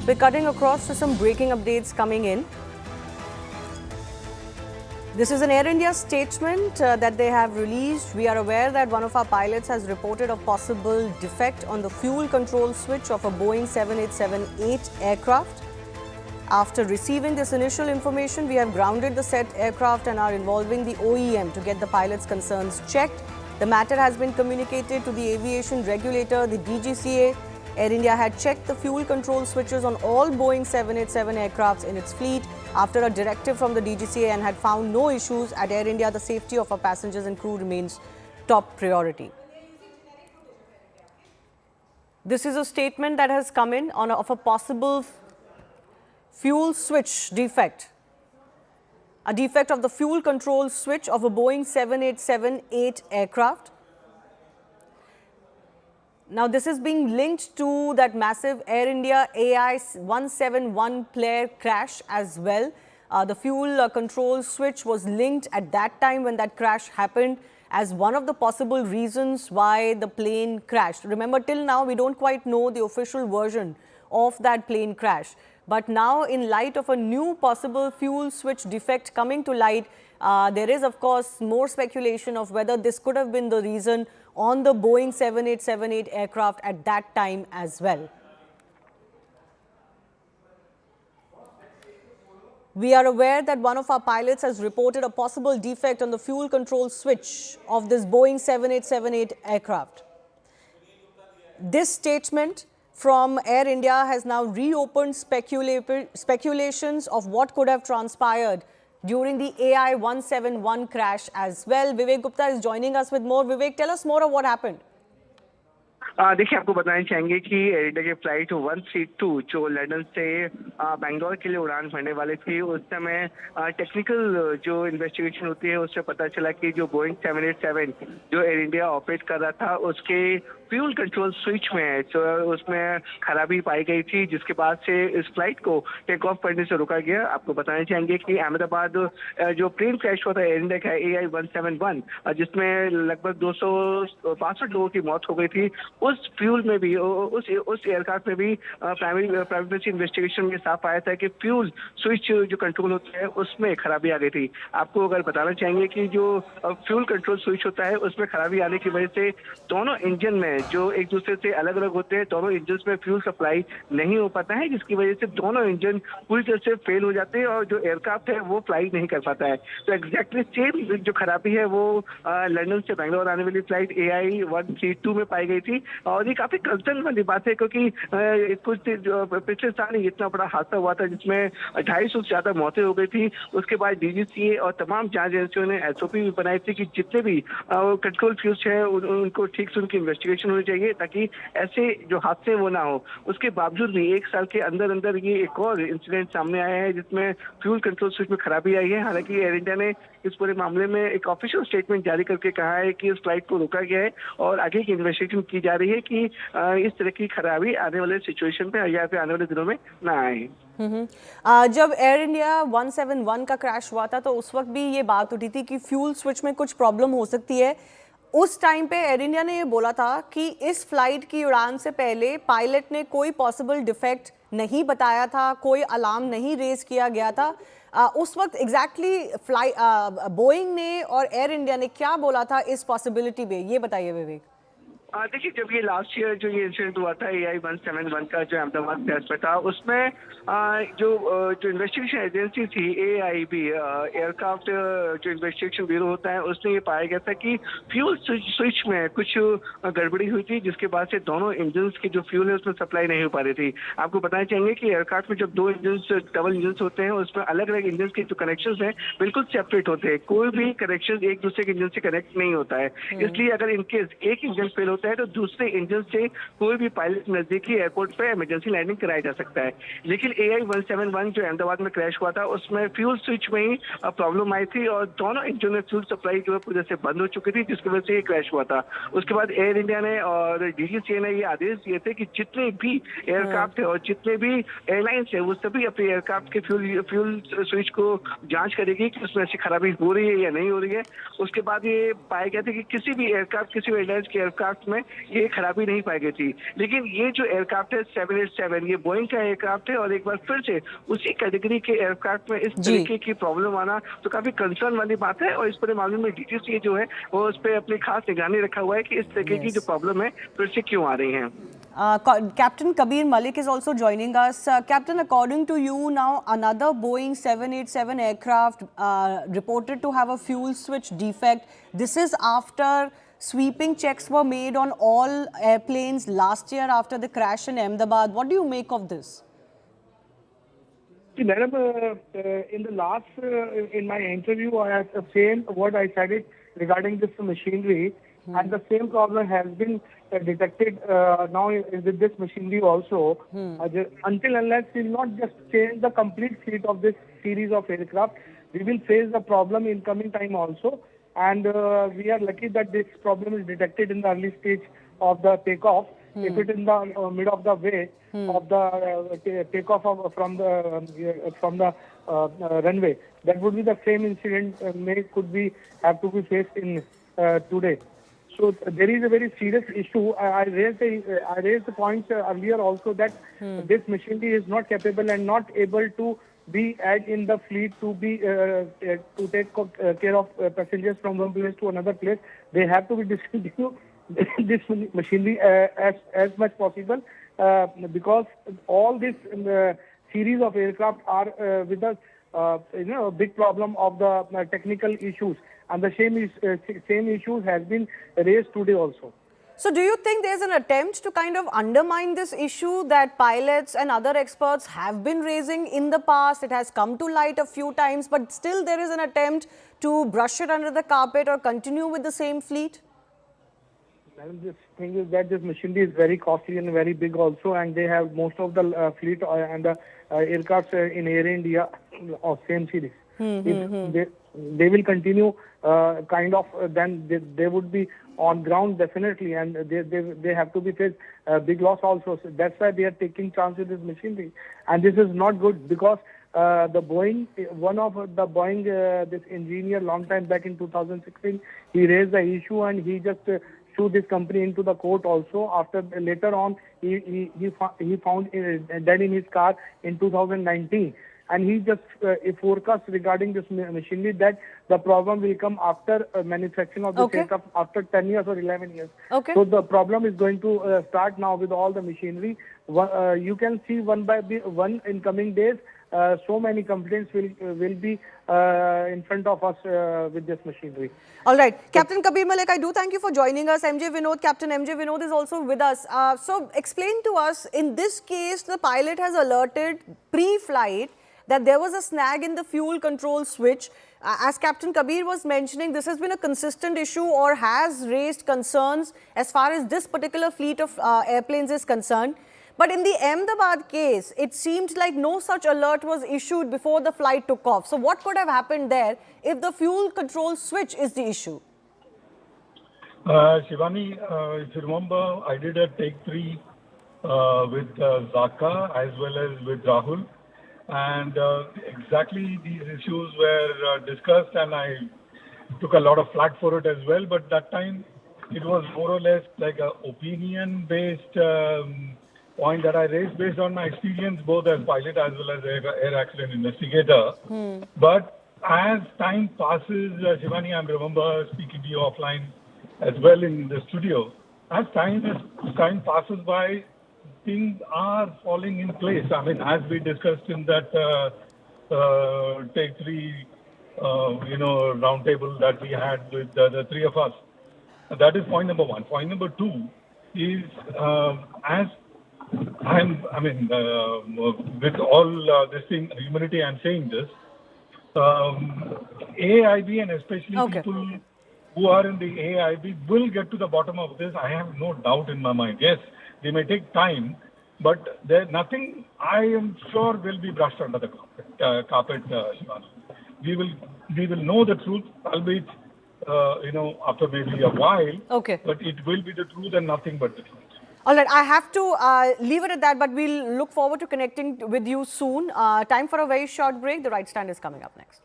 We're cutting across to some breaking updates coming in. This is an Air India statement that they have released. We are aware that one of our pilots has reported a possible defect on the fuel control switch of a Boeing 787-8 aircraft. After receiving this initial information, we have grounded the said aircraft and are involving the OEM to get the pilot's concerns checked. The matter has been communicated to the aviation regulator, the DGCA. Air India had checked the fuel control switches on all Boeing 787 aircrafts in its fleet after a directive from the DGCA and had found no issues. At Air India, the safety of our passengers and crew remains top priority. This is a statement that has come in of a possible fuel switch defect. A defect of the fuel control switch of a Boeing 787-8 aircraft. Now, this is being linked to that massive Air India AI 171 plane crash as well. The fuel control switch was linked at that time when that crash happened as one of the possible reasons why the plane crashed. Remember, till now, we don't quite know the official version of that plane crash. But now, in light of a new possible fuel switch defect coming to light, there is, of course, more speculation of whether this could have been the reason on the Boeing 787-8 aircraft at that time as well. We are aware that one of our pilots has reported a possible defect on the fuel control switch of this Boeing 787-8 aircraft. This statement from Air India has now reopened speculations of what could have transpired during the AI 171 crash as well. Vivek Gupta is joining us with more. Vivek, tell us more of what happened. देखिए, आपको बताना चाहेंगे कि air India की flight 132 जो London से बेंगलोर के लिए उड़ान भरने वाली थी, उस समय टेक्निकल जो इन्वेस्टिगेशन होती है उससे पता चला कि जो बोइंग 787 जो एयर इंडिया ऑपरेट कर रहा था उसके फ्यूल कंट्रोल स्विच में तो उसमें खराबी पाई गई थी, जिसके बाद से इस फ्लाइट को टेक ऑफ करने से रोका गया। आपको बताना चाहेंगे कि अहमदाबाद जो प्लेन क्रैश हुआ था एयर इंडिया का AI 171 जिसमें लगभग 262 लोगों की मौत हो गई थी, उस फ्यूल में भी उस एयरक्राफ्ट में भी प्राइमरी इन्वेस्टिगेशन में साफ आया था कि फ्यूल स्विच जो कंट्रोल होता है उसमें खराबी आ गई थी। आपको अगर बताना चाहेंगे कि जो फ्यूल कंट्रोल स्विच होता है उसमें खराबी आने की वजह से दोनों इंजन में जो एक दूसरे से अलग अलग होते हैं, दोनों इंजन में फ्यूल सप्लाई नहीं हो पाता है, जिसकी वजह से दोनों इंजन पूरी तरह से फेल हो जाते हैं और जो एयरक्राफ्ट है वो फ्लाई नहीं कर पाता है। तो एग्जैक्टली सेम जो खराबी है वो लंदन से बेंगलोर आने वाली फ्लाइट AI 132 में पाई गई थी और ये काफी कंसर्न वाली बात है क्योंकि कुछ पिछले साल ही इतना बड़ा हादसा हुआ था जिसमें 250 से ज्यादा मौतें हो गई थी। उसके बाद DGCA और तमाम जांच एजेंसियों ने SOP भी बनाई थी कि जितने भी कंट्रोल फ्यूज है उनको ठीक से उनकी इन्वेस्टिगेशन होनी चाहिए ताकि ऐसे जो हादसे वो ना हो। उसके बावजूद भी एक साल के अंदर अंदर ये एक और इंसिडेंट सामने आया है जिसमें फ्यूल कंट्रोल स्विच में खराबी आई है। हालांकि एयर इंडिया ने इस पूरे मामले में एक ऑफिशियल स्टेटमेंट जारी करके कहा है कि इस फ्लाइट को रोका गया है और आगे की इन्वेस्टिगेशन की जा रही है कि इस तरह की खराबी आने वाले सिचुएशन पे या फिर आने वाले दिनों में ना आए। जब एयर इंडिया 171 का क्रैश हुआ था तो उस वक्त भी ये बात उठी थी कि फ्यूल स्विच में कुछ प्रॉब्लम हो सकती है। उस टाइम पे एयर इंडिया ने ये बोला था कि इस फ्लाइट की उड़ान से पहले पायलट ने कोई पॉसिबल डिफेक्ट नहीं बताया था, कोई अलार्म नहीं रेज किया गया था। उस वक्त एग्जैक्टली बोइंग ने और एयर इंडिया ने क्या बोला था इस पॉसिबिलिटी पे, ये बताइए विवेक। देखिए, जब ये लास्ट ईयर जो ये इंसिडेंट हुआ था AI 171 का जो अहमदाबाद क्रैश में था उसमें जो इन्वेस्टिगेशन एजेंसी थी AIB एयरक्राफ्ट जो इन्वेस्टिगेशन ब्यूरो होता है उसने ये पाया गया था कि फ्यूल स्विच में कुछ गड़बड़ी हुई थी जिसके बाद से दोनों इंजन की जो फ्यूल है उसमें सप्लाई नहीं हो पा रही थी। आपको बताना चाहेंगे कि एयरक्राफ्ट में जब दो इंजन डबल इंजन होते हैं उसमें अलग अलग इंजन के जो कनेक्शन है बिल्कुल सेपरेट होते हैं, कोई भी कनेक्शन एक दूसरे के इंजन से कनेक्ट नहीं होता है। इसलिए अगर इनकेस एक इंजन फेल होता है तो दूसरे इंजन से कोई भी पायलट नजदीकी एयरपोर्ट पे इमरजेंसी लैंडिंग कराया जा सकता है। लेकिन AI 171 जो अहमदाबाद में क्रैश हुआ था उसमें फ्यूल स्विच में ही प्रॉब्लम आई थी और दोनों इंजन में फ्यूल सप्लाई जो है पूरी तरह से बंद हो चुकी थी जिसकी वजह से ये क्रैश हुआ था। उसके बाद एयर इंडिया ने और DGCA ने ये आदेश दिए थे कि जितने भी एयरक्राफ्ट है और जितने भी एयरलाइंस है वो सभी अपने एयरक्राफ्ट के फ्यूल स्विच को जांच करेगी कि उसमें ऐसी खराबी हो रही है या नहीं हो रही है। उसके बाद ये पाया गया था कि किसी भी एयरक्राफ्ट किसी भी एयरलाइंस के एयरक्राफ्ट में ये खराबी नहीं पाई गई थी। लेकिन ये जो एयरक्राफ्ट है 787, ये बोइंग का एयरक्राफ्ट है और एक बार फिर से उसी कैटेगरी के एयरक्राफ्ट में इस जी। तरीके की प्रॉब्लम आना तो काफी कंसर्न वाली बात है। और इस पूरे मामले में डीजीसीए जो है वो उस पर अपनी खास निगरानी रखा हुआ है कि इस तरीके की जो Yes. प्रॉब्लम है फिर से क्यों आ रही है। Captain Kabir Malik is also joining us. Captain, according to you now, another Boeing 787 aircraft reported to have a fuel switch defect. This is after sweeping checks were made on all airplanes last year after the crash in Ahmedabad. What do you make of this? See, madam, in the last, in my interview, I have the same what I said it regarding this machinery, and the same problem has been detected now with this machinery also. Until unless we will not just change the complete fleet of this series of aircraft, we will face the problem in coming time also. And we are lucky that this problem is detected in the early stage of the takeoff. If it in the mid of the way of the takeoff from the runway, that would be the same incident could be have to be faced in today. So there is a very serious issue. I raised the points earlier also that this machinery is not capable and not able to be added in the fleet to be to take care of passengers from one place to another place. They have to be discontinued this machinery as much possible because all this series of aircraft are with a big problem of the technical issues, and the same issues has been raised today also. So do you think there's an attempt to kind of undermine this issue that pilots and other experts have been raising in the past? It has come to light a few times, but still there is an attempt to brush it under the carpet or continue with the same fleet? This thing is that this machinery is very costly and very big also, and they have most of the fleet and the aircraft in Air India of same series. If they will continue then they would be on ground definitely, and they have to be faced big loss also. So that's why they are taking chance with this machinery, and this is not good because the Boeing, one of the Boeing, this engineer long time back in 2016, he raised the issue and he just sued this company into the court also. After later on, he found dead in his car in 2019. And he just forecast regarding this machinery that the problem will come after manufacturing of this aircraft after 10 years or 11 years. So the problem is going to start now with all the machinery. You can see one by one in coming days. So many complaints will be in front of us with this machinery. All right. Captain Kabir Malik, I do thank you for joining us. MJ Vinod, Captain MJ Vinod is also with us. So explain to us, in this case, the pilot has alerted pre-flight that there was a snag in the fuel control switch. As Captain Kabir was mentioning, this has been a consistent issue or has raised concerns as far as this particular fleet of airplanes is concerned. But in the Ahmedabad case, it seemed like no such alert was issued before the flight took off. So what could have happened there if the fuel control switch is the issue? Shivani, if you remember, I did a take 3 with Zaka as well as with Rahul. And exactly these issues were discussed, and I took a lot of flack for it as well. But that time, it was more or less like an opinion-based point that I raised based on my experience both as pilot as well as air accident investigator. But as time passes, Shivani, I remember speaking to you offline as well in the studio. As time passes by, things are falling in place. I mean, as we discussed in that take 3, roundtable that we had with the three of us. That is point number 1. Point number 2 is with all this thing, humility, I'm saying this. AIB and especially people who are in the AIB will get to the bottom of this. I have no doubt in my mind. Yes, they may take time, but there's nothing I am sure will be brushed under the carpet, Shivani. We will know the truth, albeit after maybe a while. But it will be the truth and nothing but the truth. All right, I have to leave it at that, but we'll look forward to connecting with you soon. Time for a very short break. The Right Stand is coming up next.